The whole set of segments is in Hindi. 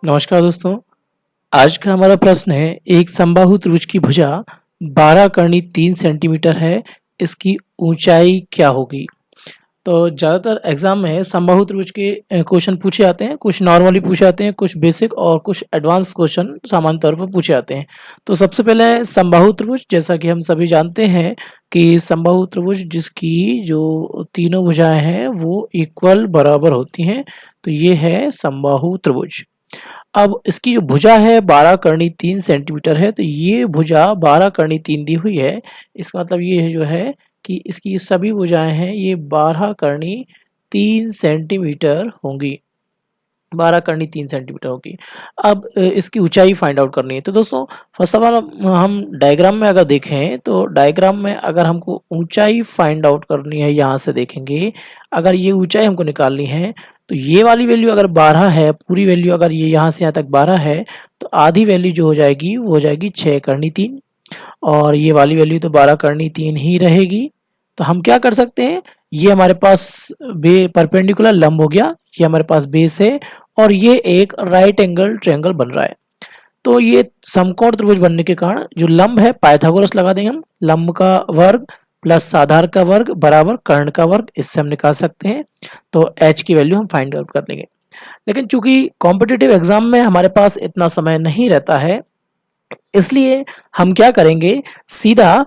नमस्कार दोस्तों। आज का हमारा प्रश्न है, एक समबाहु त्रिभुज की भुजा 12 कर्णी 3 सेंटीमीटर है, इसकी ऊंचाई क्या होगी। तो ज़्यादातर एग्जाम में समबाहु त्रिभुज के क्वेश्चन पूछे जाते हैं, कुछ नॉर्मली पूछे जाते हैं, कुछ बेसिक और कुछ एडवांस क्वेश्चन सामान्य तौर पर पूछे जाते हैं। तो सबसे पहले है समबाहु त्रिभुज। जैसा कि हम सभी जानते हैं कि समबाहु त्रिभुज जिसकी जो तीनों भुजाएं हैं वो इक्वल बराबर होती हैं, तो ये है समबाहु त्रिभुज। अब इसकी जो भुजा है 12 कर्णी 3 सेंटीमीटर है, तो ये भुजा 12 कर्णी 3 दी हुई है। इसका मतलब ये जो है कि इसकी सभी भुजाएं हैं ये 12 कर्णी 3 सेंटीमीटर होंगी। 12 करनी 3 सेंटीमीटर होगी। अब इसकी ऊंचाई फाइंड आउट करनी है। तो दोस्तों फर्स्ट ऑफ ऑल हम डायग्राम में अगर देखें तो डायग्राम में अगर हमको ऊंचाई फाइंड आउट करनी है, यहाँ से देखेंगे अगर ये ऊंचाई हमको निकालनी है तो ये वाली वैल्यू अगर 12 है, पूरी वैल्यू अगर ये यहाँ से यहाँ तक 12 है, तो आधी वैल्यू जो हो जाएगी वो हो जाएगी 6 करनी 3, और ये वाली वैल्यू तो 12 करनी 3 ही रहेगी। तो हम क्या कर सकते हैं, ये हमारे पास परपेंडिकुलर लंब हो गया, ये हमारे पास बेस है और ये एक राइट एंगल ट्रायंगल बन रहा है। तो ये समकोण त्रिभुज बनने के कारण जो लंब है पाइथागोरस लगा देंगे हम, लंब का वर्ग प्लस आधार का वर्ग बराबर कर्ण का वर्ग, इससे हम निकाल सकते हैं। तो h की वैल्यू हम फाइंड आउट कर लेंगे। लेकिन चूंकि कॉम्पिटिटिव एग्जाम में हमारे पास इतना समय नहीं रहता है, इसलिए हम क्या करेंगे, सीधा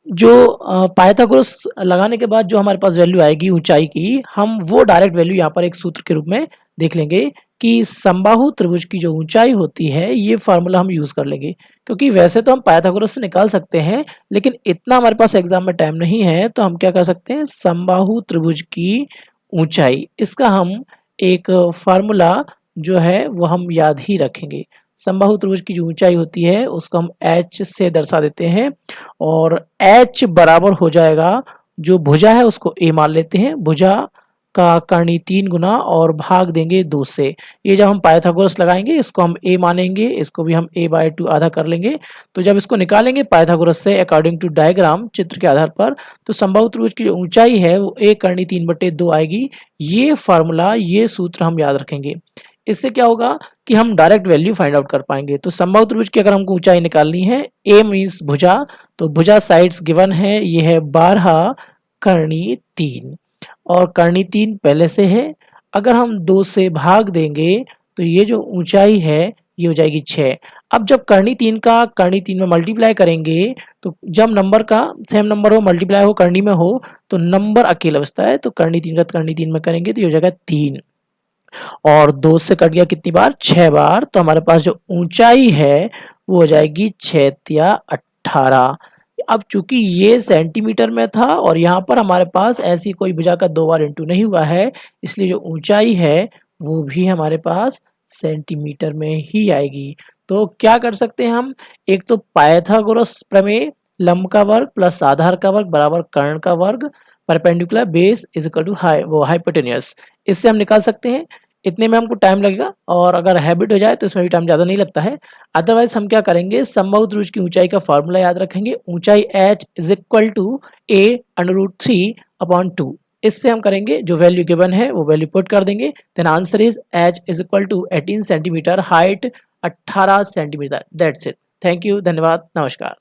जो पाइथागोरस लगाने के बाद जो हमारे पास वैल्यू आएगी ऊंचाई की, हम वो डायरेक्ट वैल्यू यहाँ पर एक सूत्र के रूप में देख लेंगे कि समबाहु त्रिभुज की जो ऊंचाई होती है ये फार्मूला हम यूज कर लेंगे। क्योंकि वैसे तो हम पाइथागोरस से निकाल सकते हैं, लेकिन इतना हमारे पास एग्जाम में टाइम नहीं है, तो हम क्या कर सकते हैं, समबाहु त्रिभुज की ऊंचाई इसका हम एक फार्मूला जो है वो हम याद ही रखेंगे। समबाहु त्रिभुज की जो ऊंचाई होती है उसको हम h से दर्शा देते हैं, और h बराबर हो जाएगा, जो भुजा है उसको a मान लेते हैं, भुजा का कर्णी 3 गुना और भाग देंगे 2 से। ये जब हम पाइथागोरस लगाएंगे इसको हम a मानेंगे, इसको भी हम a/2 आधा कर लेंगे। तो जब इसको निकालेंगे पाइथागोरस से अकॉर्डिंग टू डायग्राम चित्र के आधार पर, तो समबाहु त्रिभुज की जो ऊंचाई है वो a कर्णी 3/2 आएगी। ये फार्मूला, ये सूत्र हम याद रखेंगे। इससे क्या होगा कि हम डायरेक्ट वैल्यू फाइंड आउट कर पाएंगे। तो समबाहु त्रिभुज की अगर हमको ऊंचाई निकालनी है, a मीन्स भुजा, तो भुजा साइड्स गिवन है, ये है 12 कर्णी 3 और कर्णी 3 पहले से है। अगर हम 2 से भाग देंगे तो ये जो ऊंचाई है ये हो जाएगी 6। अब जब कर्णी 3 का कर्णी 3 में मल्टीप्लाई करेंगे, तो जब नंबर का सेम नंबर हो, मल्टीप्लाई हो, कर्णी में हो, तो नंबर अकेला बचता है। तो कर्णी 3 का कर्णी 3 में करेंगे तो ये हो जाएगा 3, और 2 से कट गया कितनी बार, 6 बार। तो हमारे पास जो ऊंचाई है वो हो जाएगी 6 या 18। अब चूंकि ये सेंटीमीटर में था और यहाँ पर हमारे पास ऐसी कोई भुजा का 2 बार इंटू नहीं हुआ है, इसलिए जो ऊंचाई है वो भी हमारे पास सेंटीमीटर में ही आएगी। तो क्या कर सकते हैं हम, एक तो पाइथागोरस प्रमेय, लंब का वर्ग प्लस आधार का वर्ग बराबर कर्ण का वर्ग, perpendicular base is equal to hypotenuse, इससे हम निकाल सकते हैं। इतने में हमको टाइम लगेगा, और अगर हैबिट हो जाए तो इसमें भी टाइम ज़्यादा नहीं लगता है। अदरवाइज हम क्या करेंगे, समबाहु त्रिभुज की ऊंचाई का फॉर्मूला याद रखेंगे, ऊंचाई h is equal to a√3/2। इससे हम करेंगे, जो वैल्यू गिवन है वो वैल्यू पुट कर देंगे। Then answer is h is equal to 18 centimetre, height 18 centimetre. That's it. Thank you, धन्यवाद, नमस्कार।